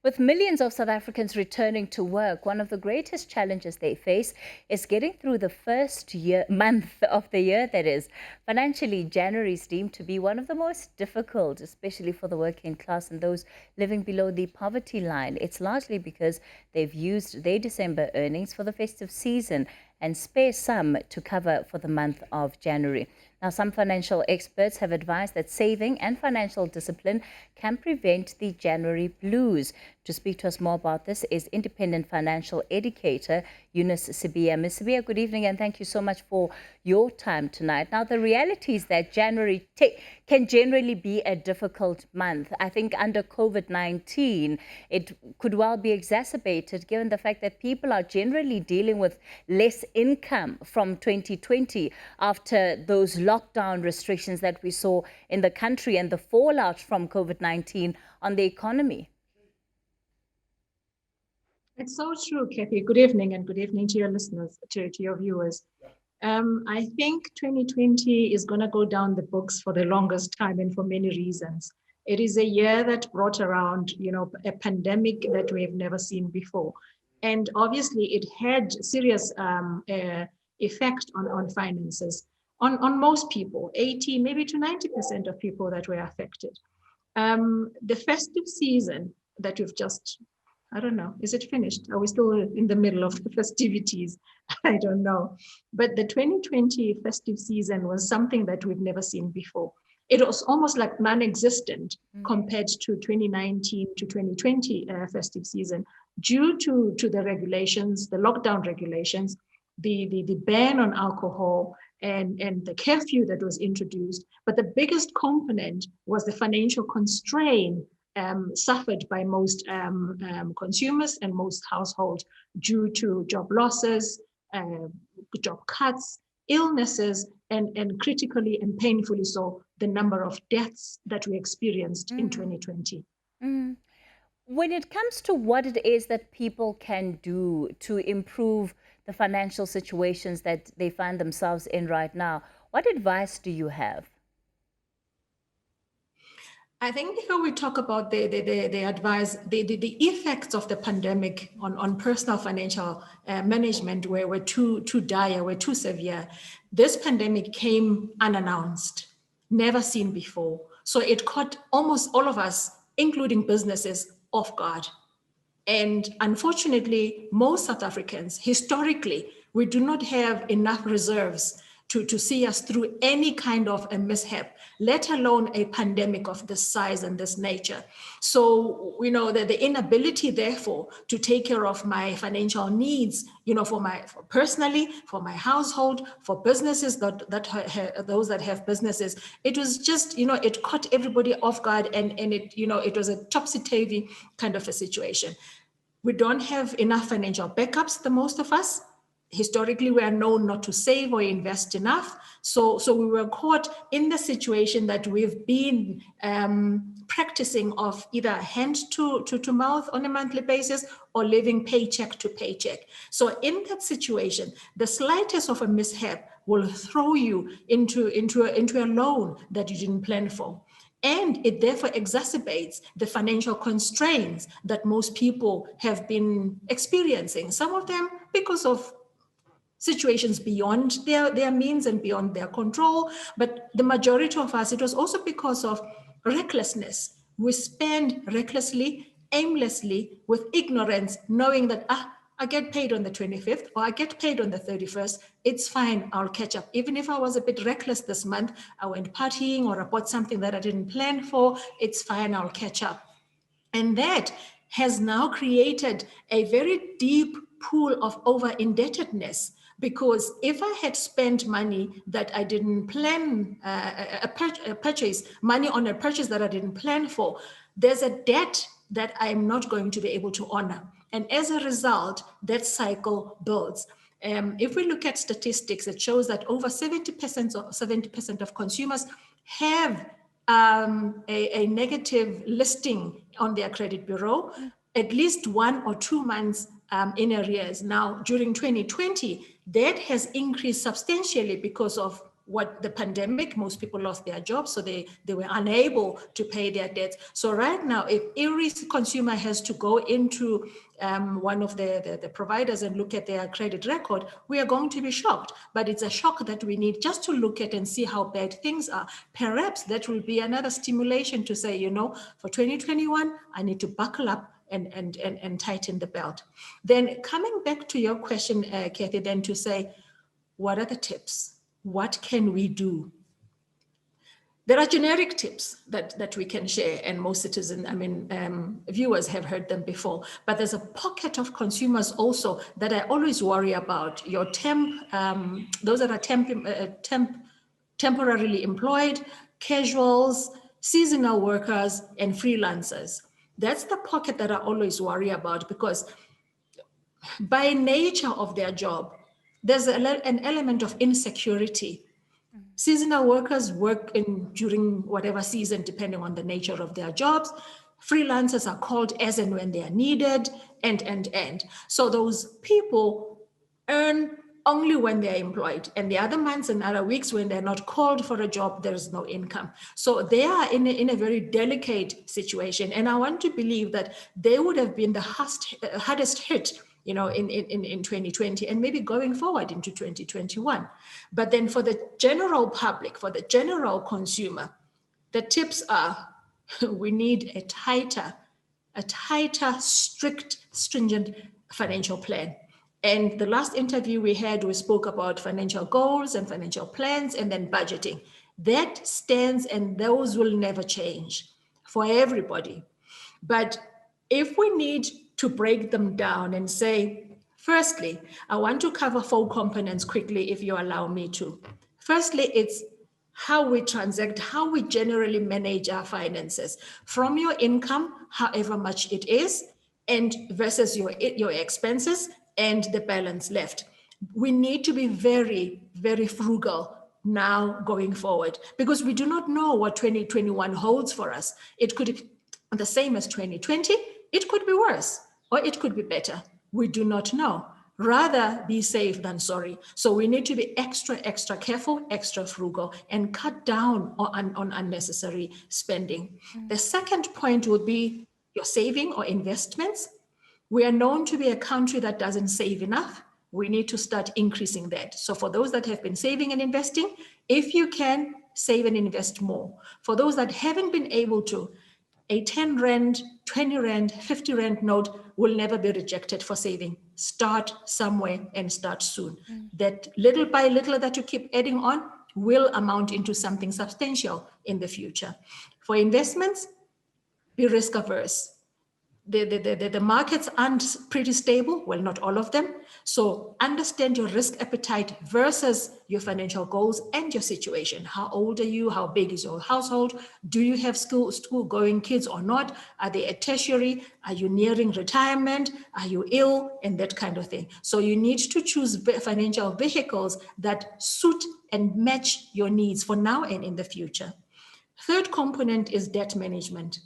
With millions of South Africans returning to work, one of the greatest challenges they face is getting through the month of the year, that is. Financially, January is deemed to be one of the most difficult, especially for the working class and those living below the poverty line. It's largely because they've used their December earnings for the festive season and spare some to cover for the month of January. Now, some financial experts have advised that saving and financial discipline can prevent the January blues. To speak to us more about this is independent financial educator Eunice Sibiya. Ms. Sibiya, good evening and thank you so much for your time tonight. Now, the reality is that January can generally be a difficult month. I think under COVID-19, it could well be exacerbated given the fact that people are generally dealing with less income from 2020 after those lockdown restrictions that we saw in the country and the fallout from COVID-19 on the economy. It's so true, Kathy. Good evening, and good evening to your listeners, to your viewers. I think 2020 is going to go down the books for the longest time and for many reasons. It is a year that brought around, a pandemic that we have never seen before. And obviously it had serious effect on finances, on most people, 80, maybe to 90% of people that were affected. The festive season that we've just, I don't know, is it finished? Are we still in the middle of the festivities? I don't know. But the 2020 festive season was something that we've never seen before. It was almost like non-existent compared to 2019 to 2020 festive season due to the regulations, the lockdown regulations, the ban on alcohol and the curfew that was introduced. But the biggest component was the financial constraint suffered by most consumers and most households due to job losses, job cuts, illnesses, and critically and painfully so, the number of deaths that we experienced in 2020. When it comes to what it is that people can do to improve the financial situations that they find themselves in right now, what advice do you have? I think before we talk about the advice, the effects of the pandemic on personal financial management were too dire, were too severe. This pandemic came unannounced, never seen before. So it caught almost all of us, including businesses, off guard. And unfortunately, most South Africans, historically, we do not have enough reserves to see us through any kind of a mishap, let alone a pandemic of this size and this nature. So, the inability, therefore, to take care of my financial needs, for personally, for my household, for businesses those that have businesses, it was just, it caught everybody off guard, and it was a topsy-turvy kind of a situation. We don't have enough financial backups, the most of us. Historically, we are known not to save or invest enough. So we were caught in the situation that we've been practicing of either hand to mouth on a monthly basis or living paycheck to paycheck. So in that situation, the slightest of a mishap will throw you into a loan that you didn't plan for. And it therefore exacerbates the financial constraints that most people have been experiencing. Some of them because of situations beyond their means and beyond their control. But the majority of us, it was also because of recklessness. We spend recklessly, aimlessly, with ignorance, knowing that, I get paid on the 25th or I get paid on the 31st. It's fine, I'll catch up. Even if I was a bit reckless this month, I went partying or I bought something that I didn't plan for, it's fine, I'll catch up. And that has now created a very deep pool of over-indebtedness. Because if I had spent money that I didn't plan, money on a purchase that I didn't plan for, there's a debt that I'm not going to be able to honor. And as a result, that cycle builds. If we look at statistics, it shows that over 70% of consumers have a negative listing on their credit bureau, at least 1 or 2 months in arrears. Now, during 2020, that has increased substantially because of what the pandemic, most people lost their jobs, so they were unable to pay their debts. So right now, if every consumer has to go into one of the providers and look at their credit record, we are going to be shocked. But it's a shock that we need just to look at and see how bad things are. Perhaps that will be another stimulation to say, for 2021, I need to buckle up and tighten the belt. Then coming back to your question, Kathy, then to say, what are the tips? What can we do? There are generic tips that we can share, and most citizens, viewers have heard them before, but there's a pocket of consumers also that I always worry about. Your those that are temporarily employed, casuals, seasonal workers, and freelancers. That's the pocket that I always worry about, because by nature of their job, there's an element of insecurity. Seasonal workers work during whatever season, depending on the nature of their jobs. Freelancers are called as and when they are needed, and. So those people earn only when they're employed, and the other months and other weeks when they're not called for a job, there's no income. So they are in a very delicate situation. And I want to believe that they would have been the hardest hit in 2020, and maybe going forward into 2021. But then for the general public, for the general consumer, the tips are we need a tighter, strict, stringent financial plan. And the last interview we had, we spoke about financial goals and financial plans and then budgeting. That stands, and those will never change for everybody. But if we need to break them down and say, firstly, I want to cover 4 components quickly, if you allow me to. Firstly, it's how we transact, how we generally manage our finances from your income, however much it is, and versus your expenses and the balance left. We need to be very, very frugal now going forward, because we do not know what 2021 holds for us. It could be the same as 2020, it could be worse, or it could be better. We do not know. Rather be safe than sorry. So we need to be extra careful, extra frugal, and cut down on unnecessary spending. The second point would be your saving or investments. We are known to be a country that doesn't save enough. We need to start increasing that. So for those that have been saving and investing, if you can, save and invest more. For those that haven't been able to, a 10 Rand, 20 Rand, 50 Rand note will never be rejected for saving. Start somewhere and start soon. That little by little that you keep adding on will amount into something substantial in the future. For investments, be risk averse. The markets aren't pretty stable, well, not all of them. So understand your risk appetite versus your financial goals and your situation. How old are you? How big is your household? Do you have school-going kids or not? Are they at tertiary? Are you nearing retirement? Are you ill? And that kind of thing. So you need to choose financial vehicles that suit and match your needs for now and in the future. Third component is debt management.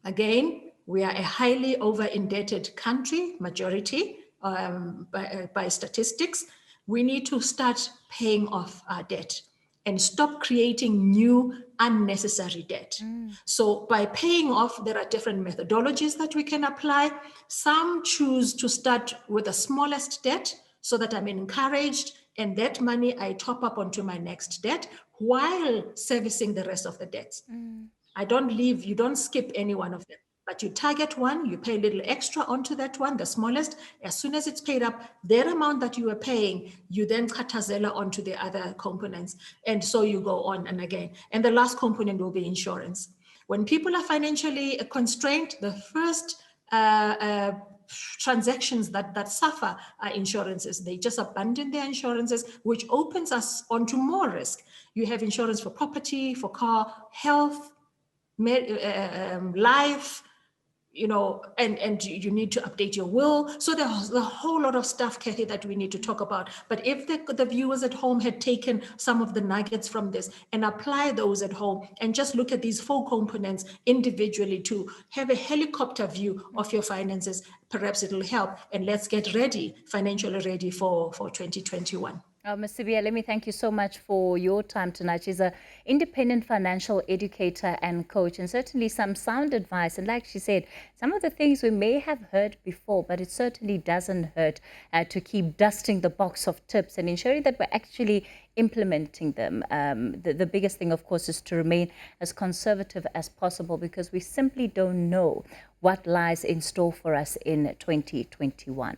Again, we are a highly over-indebted country, majority, by statistics. We need to start paying off our debt and stop creating new unnecessary debt. So by paying off, there are different methodologies that we can apply. Some choose to start with the smallest debt so that I'm encouraged, and that money I top up onto my next debt while servicing the rest of the debts. You don't skip any one of them. But you target one, you pay a little extra onto that one, the smallest. As soon as it's paid up, that amount that you were paying, you then katazela onto the other components. And so you go on and again. And the last component will be insurance. When people are financially constrained, the first transactions that suffer are insurances. They just abandon their insurances, which opens us onto more risk. You have insurance for property, for car, health, life, and you need to update your will. So there's a whole lot of stuff, Kathy, that we need to talk about. But if the viewers at home had taken some of the nuggets from this and apply those at home and just look at these 4 components individually to have a helicopter view of your finances, perhaps it'll help. And let's get ready, financially ready for 2021. Ms. Sibia, let me thank you so much for your time tonight. She's an independent financial educator and coach, and certainly some sound advice. And like she said, some of the things we may have heard before, but it certainly doesn't hurt to keep dusting the box of tips and ensuring that we're actually implementing them. The biggest thing, of course, is to remain as conservative as possible, because we simply don't know what lies in store for us in 2021.